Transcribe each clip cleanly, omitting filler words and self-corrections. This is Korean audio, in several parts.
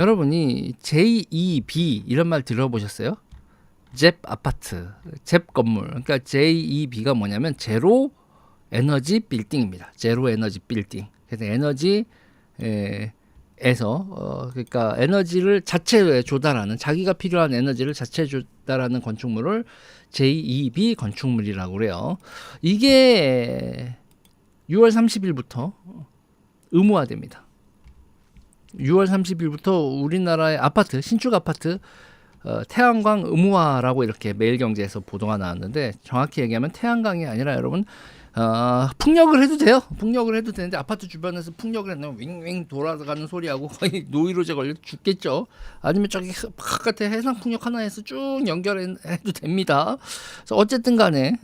여러분이 JEB 이런 말 들어보셨어요? 잽 아파트, 잽 건물. 그러니까 JEB가 뭐냐면 제로 에너지 빌딩입니다. 제로 에너지 빌딩. 그래서 에너지 에서 그러니까 에너지를 자체 조달하는, 자기가 필요한 에너지를 자체 조달하는 건축물을 JEB 건축물이라고 그래요. 이게 6월 30일부터 의무화됩니다. 6월 30일부터 우리나라의 아파트, 신축 아파트 태양광 의무화라고 이렇게 매일경제에서 보도가 나왔는데, 정확히 얘기하면 태양광이 아니라 여러분 풍력을 해도 돼요. 풍력을 해도 되는데 아파트 주변에서 풍력을 하면 윙윙 돌아가는 소리하고 거의 노이로제 걸려 죽겠죠. 아니면 저기 바깥에 해상 풍력 하나에서 쭉 연결해도 됩니다. 그래서 어쨌든 간에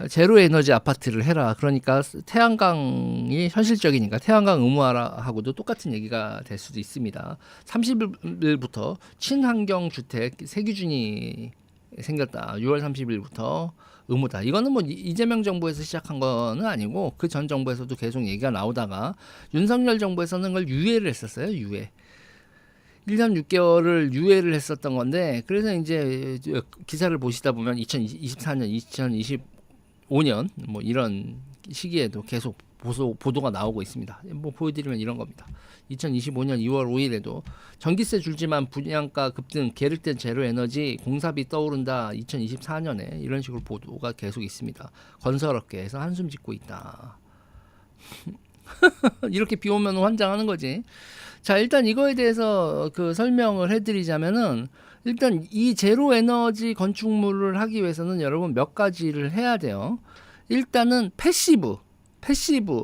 제로 에너지 아파트를 해라. 그러니까 태양광이 현실적이니까 태양광 의무화하고도 똑같은 얘기가 될 수도 있습니다. 30일부터 친환경 주택 새 기준이 생겼다. 6월 30일부터 의무다. 이거는 뭐 이재명 정부에서 시작한 거는 아니고 그 전 정부에서도 계속 얘기가 나오다가 윤석열 정부에서는 그걸 유예를 했었어요. 유예. 1년 6개월을 유예를 했었던 건데, 그래서 이제 기사를 보시다 보면 2024년, 2025년 뭐 이런 시기에도 계속 보도가 나오고 있습니다. 뭐 보여드리면 이런 겁니다. 2025년 2월 5일에도 전기세 줄지만 분양가 급등, 계륵된 제로 에너지 공사비 떠오른다. 2024년에 이런 식으로 보도가 계속 있습니다. 건설업계에서 한숨 짓고 있다. 이렇게 비 오면 환장하는 거지. 자, 일단 이거에 대해서 그 설명을 해드리자면은, 일단 이 제로 에너지 건축물을 하기 위해서는 여러분 몇 가지를 해야 돼요. 일단은 패시브,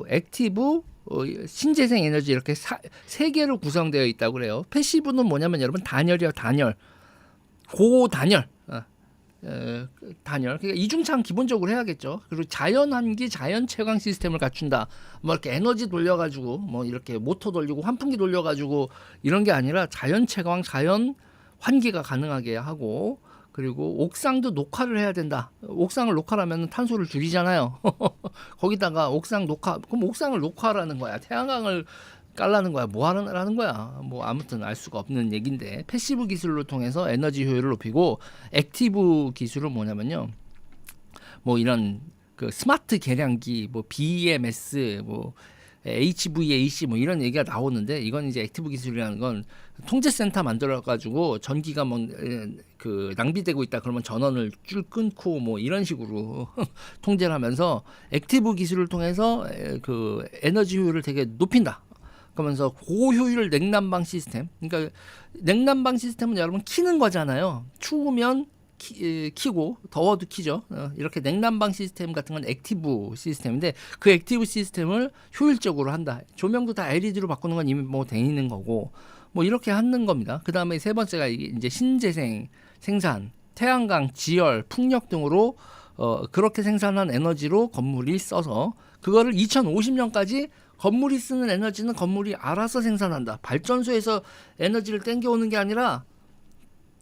액티브, 신재생 에너지 이렇게 세 개로 구성되어 있다고 그래요. 패시브는 뭐냐면 여러분 단열이요, 단열, 고단열. 단열. 그러니까 이중창 기본적으로 해야겠죠. 그리고 자연 환기, 자연 채광 시스템을 갖춘다. 뭐 이렇게 에너지 돌려가지고 뭐 이렇게 모터 돌리고 환풍기 돌려가지고 이런 게 아니라 자연 채광, 자연 환기가 가능하게 하고, 그리고 옥상도 녹화를 해야 된다. 옥상을 녹화하면 탄소를 줄이잖아요. 거기다가 옥상 녹화, 그럼 옥상을 녹화라는 거야. 태양광을 깔라는 거야. 뭐 하라는 거야. 뭐 아무튼 알 수가 없는 얘기인데, 패시브 기술로 통해서 에너지 효율을 높이고, 액티브 기술은 뭐냐면요, 뭐 이런 그 스마트 계량기, 뭐 BMS, 뭐 HVAC 뭐 이런 얘기가 나오는데, 이건 이제 액티브 기술이라는 건 통제센터 만들어 가지고 전기가 뭐 그 낭비되고 있다 그러면 전원을 줄 끊고 뭐 이런 식으로 통제를 하면서 액티브 기술을 통해서 그 에너지 효율을 되게 높인다. 그러면서 고효율 냉난방 시스템. 그러니까 냉난방 시스템은 여러분 키는 거잖아요. 추우면 키고 더워도 키죠. 이렇게 냉난방 시스템 같은 건 액티브 시스템인데, 그 액티브 시스템을 효율적으로 한다. 조명도 다 LED로 바꾸는 건 이미 뭐 돼 있는 거고, 뭐 이렇게 하는 겁니다. 그 다음에 세 번째가 이제 신재생 생산, 태양광, 지열, 풍력 등으로 그렇게 생산한 에너지로 건물이 써서 그거를 2050년까지 건물이 쓰는 에너지는 건물이 알아서 생산한다. 발전소에서 에너지를 땡겨오는 게 아니라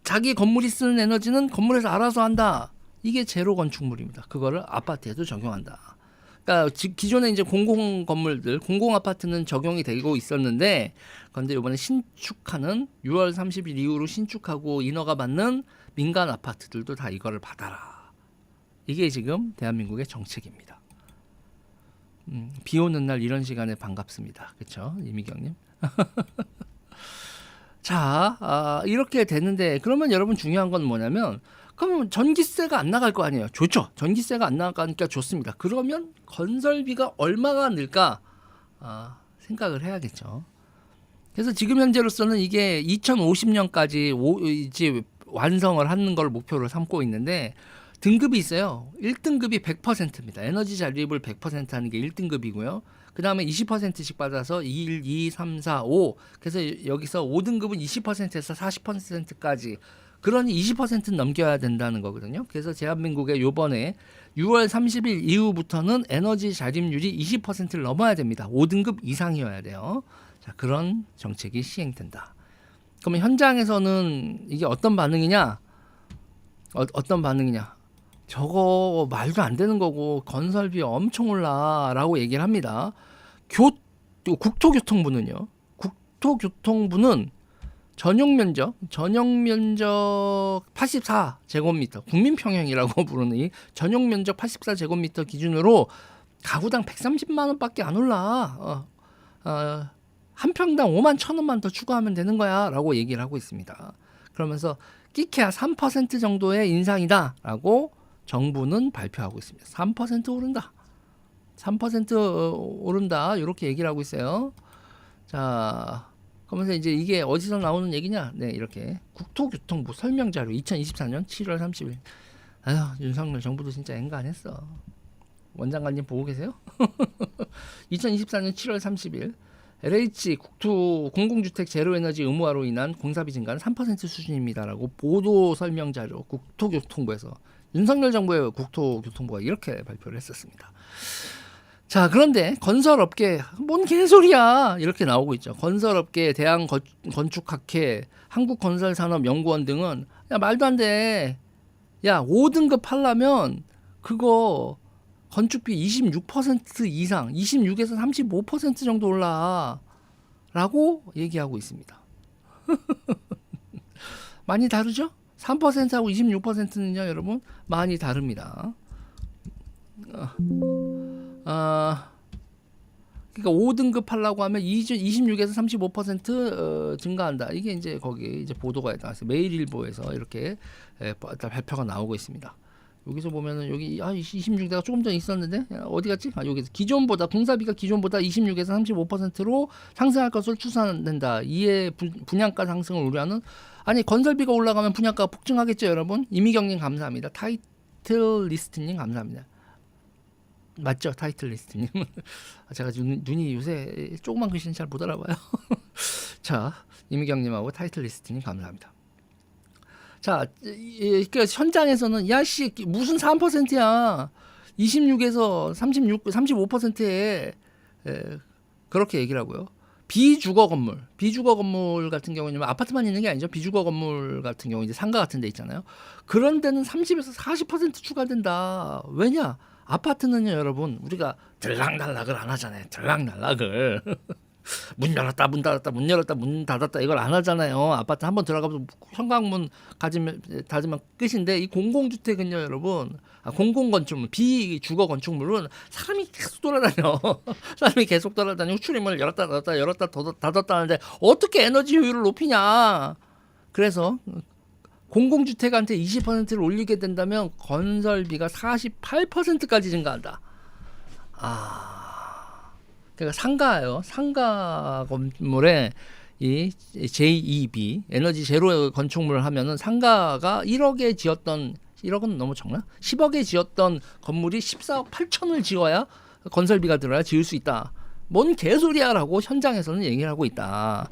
자기 건물이 쓰는 에너지는 건물에서 알아서 한다. 이게 제로 건축물입니다. 그거를 아파트에도 적용한다. 그러니까 기존에 이제 공공 건물들, 공공 아파트는 적용이 되고 있었는데, 그런데 이번에 신축하는 6월 30일 이후로 신축하고 인허가 받는 민간 아파트들도 다 이거를 받아라. 이게 지금 대한민국의 정책입니다. 비 오는 날 이런 시간에 반갑습니다. 그렇죠, 이미경님? 자, 이렇게 되는데, 그러면 여러분 중요한 건 뭐냐면, 그러면 전기세가 안 나갈 거 아니에요. 좋죠. 전기세가 안 나가니까 좋습니다. 그러면 건설비가 얼마가 늘까 생각을 해야겠죠. 그래서 지금 현재로서는 이게 2050년까지 이제 완성을 하는 걸 목표로 삼고 있는데, 등급이 있어요. 1등급이 100%입니다. 에너지 잔립을 100% 하는 게 1등급이고요. 그 다음에 20%씩 받아서 1, 2, 3, 4, 5. 그래서 여기서 5등급은 20%에서 40%까지. 그러니 20%는 넘겨야 된다는 거거든요. 그래서 대한민국의 요번에 6월 30일 이후부터는 에너지 잔립률이 20%를 넘어야 됩니다. 5등급 이상이어야 돼요. 자, 그런 정책이 시행된다. 그러면 현장에서는 이게 어떤 반응이냐? 어떤 반응이냐? 저거 말도 안 되는 거고 건설비 엄청 올라라고 얘기를 합니다. 국토교통부는요. 국토교통부는 전용 면적 84제곱미터 국민 평형이라고 부르는 이 전용 면적 84제곱미터 기준으로 가구당 130만 원밖에 안 올라. 한 평당 5만 1,000원만 더 추가하면 되는 거야라고 얘기를 하고 있습니다. 그러면서 끼케야 3% 정도의 인상이다라고 정부는 발표하고 있습니다. 3% 오른다. 3% 오른다. 이렇게 얘기를 하고 있어요. 자, 그러면서 이제 이게 어디서 나오는 얘기냐? 네, 이렇게 국토교통부 설명 자료 2024년 7월 30일. 아휴, 윤석열 정부도 진짜 앵간했어. 원장관님 보고 계세요? 2024년 7월 30일 LH 국토 공공주택 제로에너지 의무화로 인한 공사비 증가는 3% 수준입니다라고 보도 설명 자료 국토교통부에서 윤석열 정부의 국토교통부가 이렇게 발표를 했었습니다. 자, 그런데 건설업계 뭔 개소리야 이렇게 나오고 있죠. 건설업계, 대한건축학회, 한국건설산업연구원 등은 야 말도 안 돼. 야 5등급 하려면 그거 건축비 26% 이상, 26에서 35% 정도 올라라고 얘기하고 있습니다. 많이 다르죠? 3%하고 26%는요, 여러분 많이 다릅니다. 그러니까 5등급 하려고 하면 26에서 35% 증가한다. 이게 이제 거기 이제 보도가 나왔어요. 매일일보에서 이렇게 발표가 나오고 있습니다. 여기서 보면은 여기 26대가 조금 전에 있었는데 어디 갔지? 여기서 기존보다 공사비가 기존보다 26에서 35%로 상승할 것으로 추산된다. 이에 분양가 상승을 우려하는 아니 건설비가 올라가면 분양가가 폭증하겠죠, 여러분. 이미경님 감사합니다. 타이틀 리스트님 감사합니다. 맞죠, 타이틀 리스트님. 제가 눈이 요새 조그만 글씨는 잘 못 알아봐요. 자, 이미경님하고 타이틀 리스트님 감사합니다. 자, 그러니까 현장에서는 야씨 무슨 3%야 26에서 35%에 그렇게 얘기를 하고요. 비주거 건물 같은 경우는 아파트만 있는 게 아니죠. 비주거 건물 같은 경우 이제 상가 같은 데 있잖아요. 그런 데는 30에서 40% 추가된다. 왜냐? 아파트는요, 여러분, 우리가 들락날락을 안 하잖아요. 들락날락을. 문 열었다 문 닫았다 문 열었다 문 닫았다 이걸 안 하잖아요. 아파트 한번 들어가면 현관문 닫으면 끝인데 이 공공주택은요, 여러분, 공공건축물 비주거 건축물은 사람이 계속 돌아다녀. 사람이 계속 돌아다니고 출입문을 열었다 닫았다 하는데 어떻게 에너지 효율을 높이냐. 그래서 공공주택한테 20%를 올리게 된다면 건설비가 48%까지 증가한다. 그러니까 상가예요. 상가 건물에 이 JEB 에너지 제로 건축물을 하면은 상가가 1억에 지었던 1억은 너무 적나? 10억에 지었던 건물이 14억 8천을 지어야 건설비가 들어야 지을 수 있다. 뭔 개소리야라고 현장에서는 얘기를 하고 있다.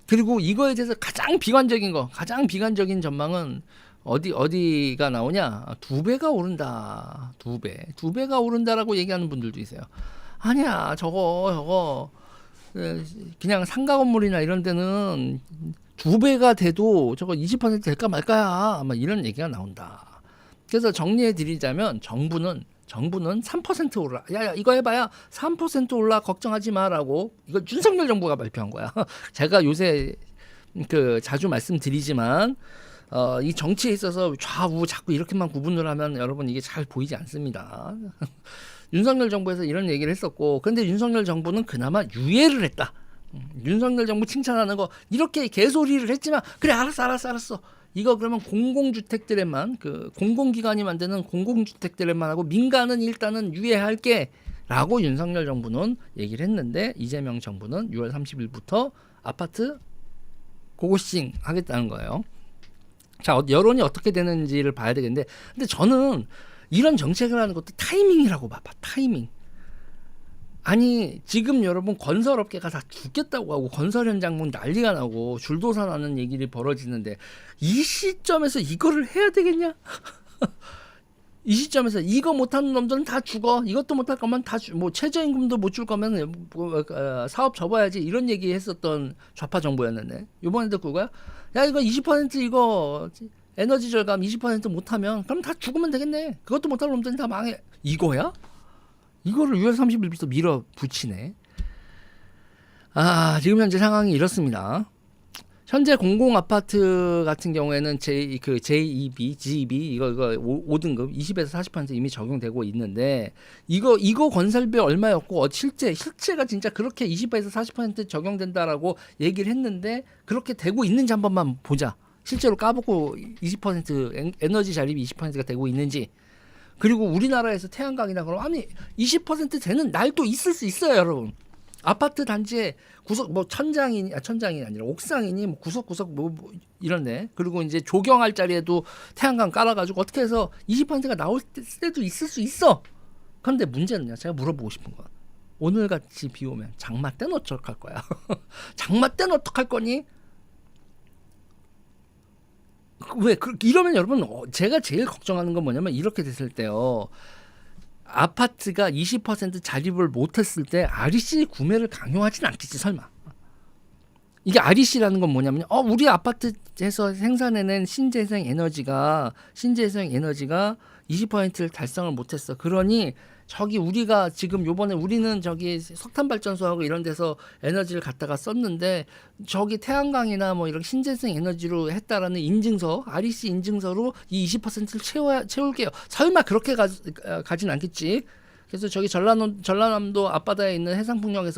그리고 이거에 대해서 가장 비관적인 전망은 어디가 나오냐? 2배가 오른다. 2배가 오른다라고 얘기하는 분들도 있어요. 아니야, 저거 그냥 상가 건물이나 이런 데는 2배가 돼도 저거 20% 될까 말까야 아마 이런 얘기가 나온다. 그래서 정리해 드리자면 정부는 3% 올라. 야 이거 해봐야 3% 올라 걱정하지 마라고. 이거 윤석열 정부가 발표한 거야. 제가 요새 자주 말씀드리지만 이 정치에 있어서 좌우 자꾸 이렇게만 구분을 하면 여러분 이게 잘 보이지 않습니다. 윤석열 정부에서 이런 얘기를 했었고, 근데 윤석열 정부는 그나마 유예를 했다. 윤석열 정부 칭찬하는 거 이렇게 개소리를 했지만 그래 알았어. 이거 그러면 공공주택들에만 공공기관이 만드는 공공주택들에만 하고 민간은 일단은 유예할게 라고 윤석열 정부는 얘기를 했는데 이재명 정부는 6월 30일부터 아파트 고고싱 하겠다는 거예요. 자, 여론이 어떻게 되는지를 봐야 되겠는데, 근데 저는 이런 정책을 하는 것도 타이밍이라고 봐봐. 타이밍. 아니 지금 여러분 건설업계가 다 죽겠다고 하고 건설 현장 문 난리가 나고 줄도사 나는 얘기를 벌어지는데 이 시점에서 이거를 해야 되겠냐? 이 시점에서 이거 못하는 놈들은 다 죽어. 이것도 못할 거면 뭐 최저임금도 못 줄 거면 사업 접어야지. 이런 얘기 했었던 좌파 정부였는데 이번에도 그거야? 야 이거 20% 이거 에너지 절감 20% 못하면 그럼 다 죽으면 되겠네. 그것도 못할 놈들은 다 망해. 이거야? 이거를 6월 30일부터 밀어붙이네. 지금 현재 상황이 이렇습니다. 현재 공공 아파트 같은 경우에는 JEB, GEB 이거 5등급 20에서 40% 이미 적용되고 있는데 이거 건설비 얼마였고 실제가 진짜 그렇게 20에서 40% 적용된다라고 얘기를 했는데 그렇게 되고 있는지 한 번만 보자. 실제로 까보고 20% 에너지 자립이 20%가 되고 있는지. 그리고 우리나라에서 태양광이나 그럼 아니 20% 되는 날도 있을 수 있어요, 여러분. 아파트 단지에 구석 뭐 천장이 아니라 옥상이니 뭐 구석구석 뭐 이런데 그리고 이제 조경할 자리에도 태양광 깔아가지고 어떻게 해서 20%가 나올 때도 있을 수 있어. 그런데 문제는요, 제가 물어보고 싶은 건 오늘같이 비 오면 장마 때는 어떡할 거야? 장마 때는 어떡할 거니? 왜 이러면 여러분 제가 제일 걱정하는 건 뭐냐면 이렇게 됐을 때요. 아파트가 20% 자립을 못했을 때 REC 구매를 강요하진 않겠지 설마. 이게 REC라는 건 뭐냐면 우리 아파트에서 생산해낸 신재생 에너지가 20%를 달성을 못했어. 그러니 저기 우리가 지금 요번에 우리는 저기 석탄 발전소하고 이런 데서 에너지를 갖다가 썼는데 저기 태양광이나 뭐 이런 신재생 에너지로 했다라는 인증서, REC 인증서로 이 20%를 채울게요. 설마 그렇게 가진 않겠지. 그래서 저기 전라남도 앞바다에 있는 해상풍력이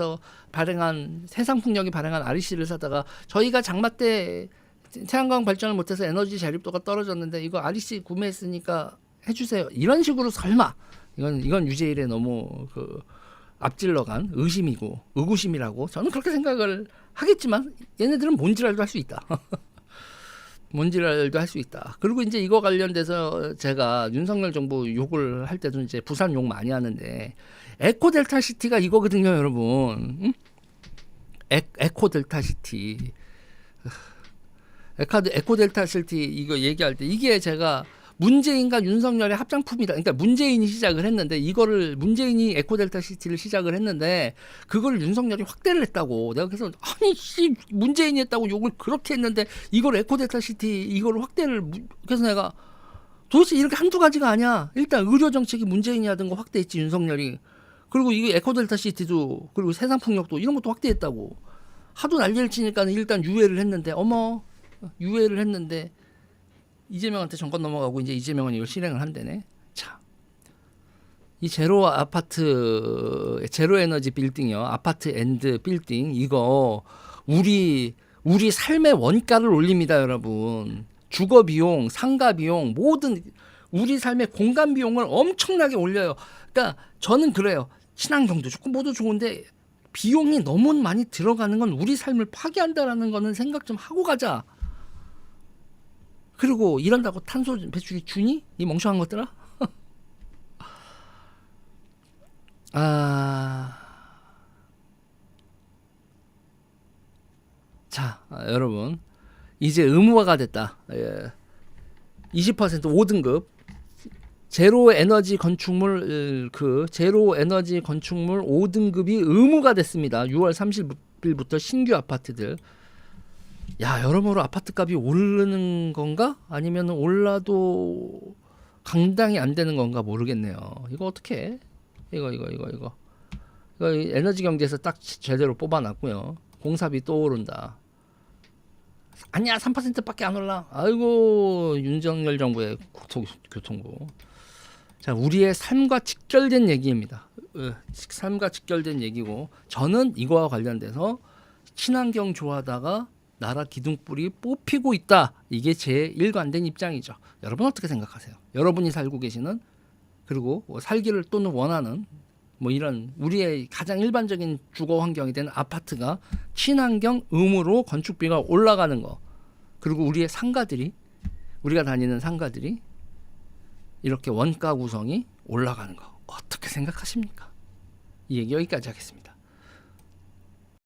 발행한 REC를 사다가 저희가 장마 때 태양광 발전을 못해서 에너지 자립도가 떨어졌는데 이거 REC 구매했으니까 해주세요. 이런 식으로 설마 이건 유재일의 너무 앞질러간 의심이고 의구심이라고 저는 그렇게 생각을 하겠지만 얘네들은 뭔지랄도 할 수 있다. 뭔지랄도 할 수 있다. 그리고 이제 이거 관련돼서 제가 윤석열 정부 욕을 할 때도 이제 부산 욕 많이 하는데 에코델타 시티가 이거거든요, 여러분. 응? 에코델타 시티. 에코델타 시티 이거 얘기할 때 이게 제가 문재인과 윤석열의 합작품이다. 그러니까 문재인이 시작을 했는데 문재인이 에코델타 시티를 시작을 했는데 그걸 윤석열이 확대를 했다고. 내가 그래서 문재인이 했다고 욕을 그렇게 했는데 이걸 에코델타 시티 이걸 확대를 그래서 내가 도대체 이렇게 한두 가지가 아니야. 일단 의료 정책이 문재인이 하던 거 확대했지 윤석열이. 그리고 이게 에코델타 시티도 그리고 세상풍력도 이런 것도 확대했다고. 하도 난리를 치니까 일단 유예를 했는데 유예를 했는데 이재명한테 정권 넘어가고 이제 이재명은 이걸 실행을 한대네. 자, 이 제로 에너지 빌딩이요. 아파트 앤드 빌딩 이거 우리 삶의 원가를 올립니다, 여러분. 주거 비용, 상가 비용, 모든 우리 삶의 공간 비용을 엄청나게 올려요. 그러니까 저는 그래요. 친환경도 좋고 모두 좋은데 비용이 너무 많이 들어가는 건 우리 삶을 파괴한다라는 거는 생각 좀 하고 가자. 그리고 이런다고 탄소 배출이 주니? 이 멍청한 것들아? 자, 여러분 이제 의무화가 됐다. 20% 5등급 제로 에너지 건축물 5등급이 의무가 됐습니다. 6월 30일부터 신규 아파트들. 야, 여러모로 아파트값이 오르는 건가? 아니면 올라도 감당이 안 되는 건가 모르겠네요. 이거 어떻게? 이거 에너지 경제에서 딱 제대로 뽑아놨고요. 공사비 또 오른다. 아니야, 3%밖에 안 올라. 아이고, 윤석열 정부의 교통부. 자, 우리의 삶과 직결된 얘기입니다. 삶과 직결된 얘기고 저는 이거와 관련돼서 친환경 좋아하다가 나라 기둥불이 뽑히고 있다. 이게 제 일관된 입장이죠. 여러분 어떻게 생각하세요? 여러분이 살고 계시는 그리고 살기를 또는 원하는 뭐 이런 우리의 가장 일반적인 주거 환경이 되는 아파트가 친환경 의무로 건축비가 올라가는 거. 그리고 우리의 상가들이 우리가 다니는 상가들이 이렇게 원가 구성이 올라가는 거. 어떻게 생각하십니까? 이 얘기 여기까지 하겠습니다.